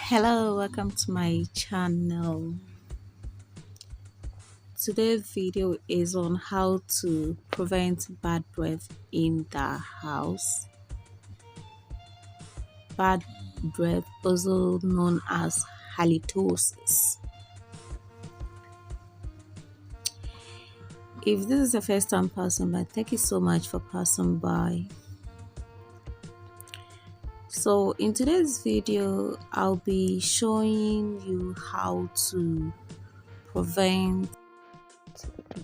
Hello, welcome to my channel. Today's video is on how to prevent bad breath in the house. Bad breath, also known as halitosis. If this is the first time passing by, thank you so much for passing by. So in today's video, I'll be showing you how to prevent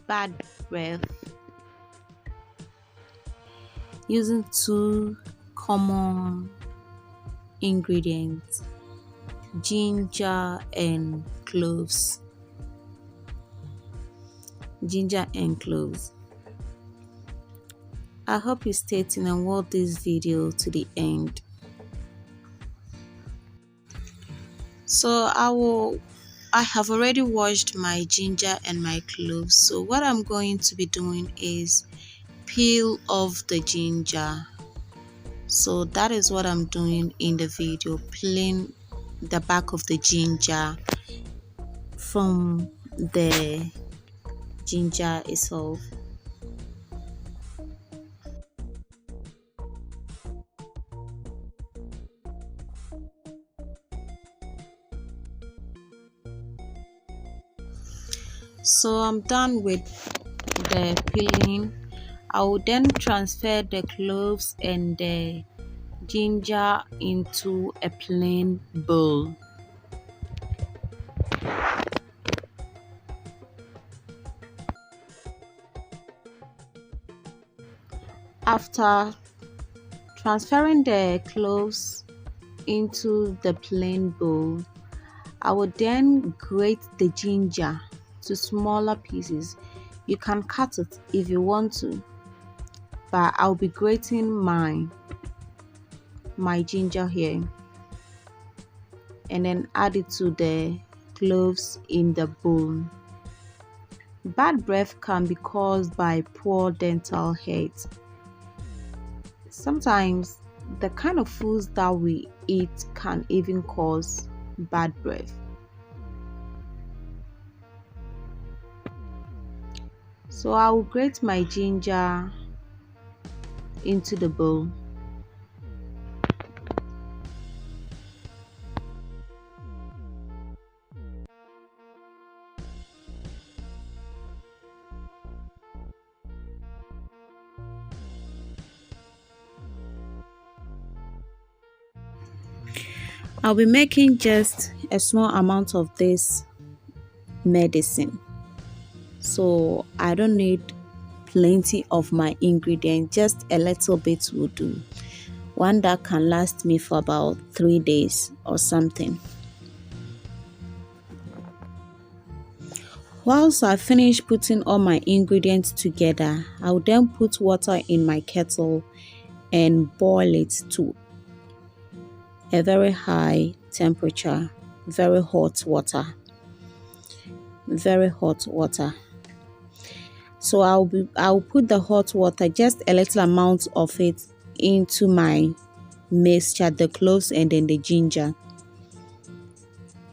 bad breath using two common ingredients: ginger and cloves. I hope you stay tuned and watch this video to the end. So I have already washed my ginger and my cloves. So what I'm going to be doing is peel off the ginger. So that is what I'm doing in the video, peeling the back of the ginger from the ginger itself. So I'm done with the peeling. I will then transfer the cloves and the ginger into a plain bowl. After transferring the cloves into the plain bowl, I will then grate the ginger to smaller pieces. You can cut it if you want to, but I'll be grating my ginger here and then add it to the cloves in the bowl. Bad breath can be caused by poor dental health. Sometimes the kind of foods that we eat can even cause bad breath. So I will grate my ginger into the bowl. I'll be making just a small amount of this medicine, so I don't need plenty of my ingredient. Just a little bit will do. One that can last me for about 3 days or something. Whilst I finish putting all my ingredients together, I'll then put water in my kettle and boil it to a very high temperature, very hot water. So I'll put the hot water, just a little amount of it, into my mixture, the cloves and then the ginger.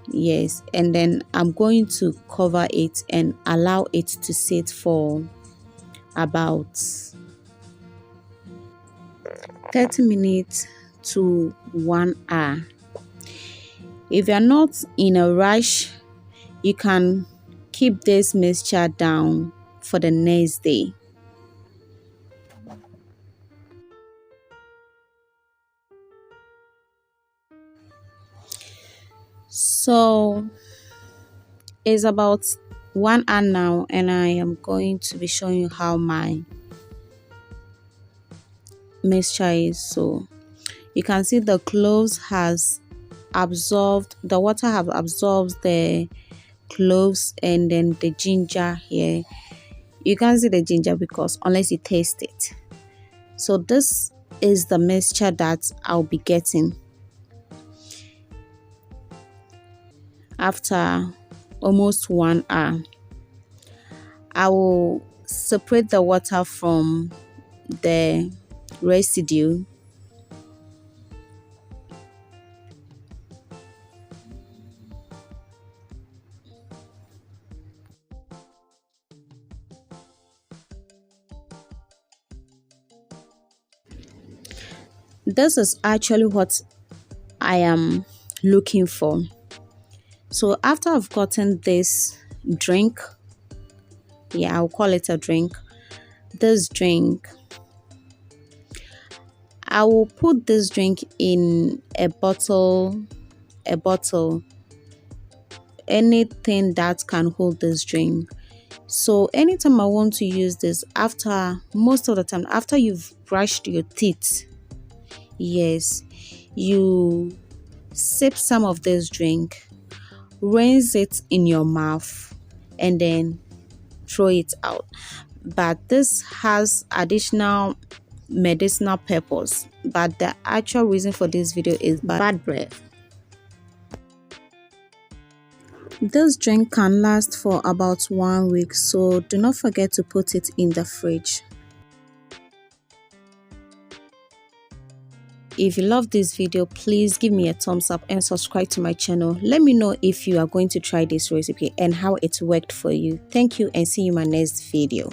Yes, and then I'm going to cover it and allow it to sit for about 30 minutes to 1 hour. If you're not in a rush, you can keep this mixture down for the next day. So it's about 1 hour now, and I am going to be showing you how my mixture is. So you can see the cloves has absorbed, the water have absorbed the cloves and then the ginger here. You can't see the ginger because unless you taste it. So this is the mixture that I'll be getting after almost 1 hour. I will separate the water from the residue this is actually what I am looking for. So after I've gotten this drink, yeah, I'll call it a drink, this drink, I will put this drink in a bottle, anything that can hold this drink. So anytime I want to use this, most of the time after you've brushed your teeth, yes, you sip some of this drink, rinse it in your mouth, and then throw it out. But this has additional medicinal purpose, but the actual reason for this video is bad breath. This drink can last for about 1 week, so do not forget to put it in the fridge. If you love this video, please give me a thumbs up and subscribe to my channel. Let me know if you are going to try this recipe and how it worked for you. Thank you and see you in my next video.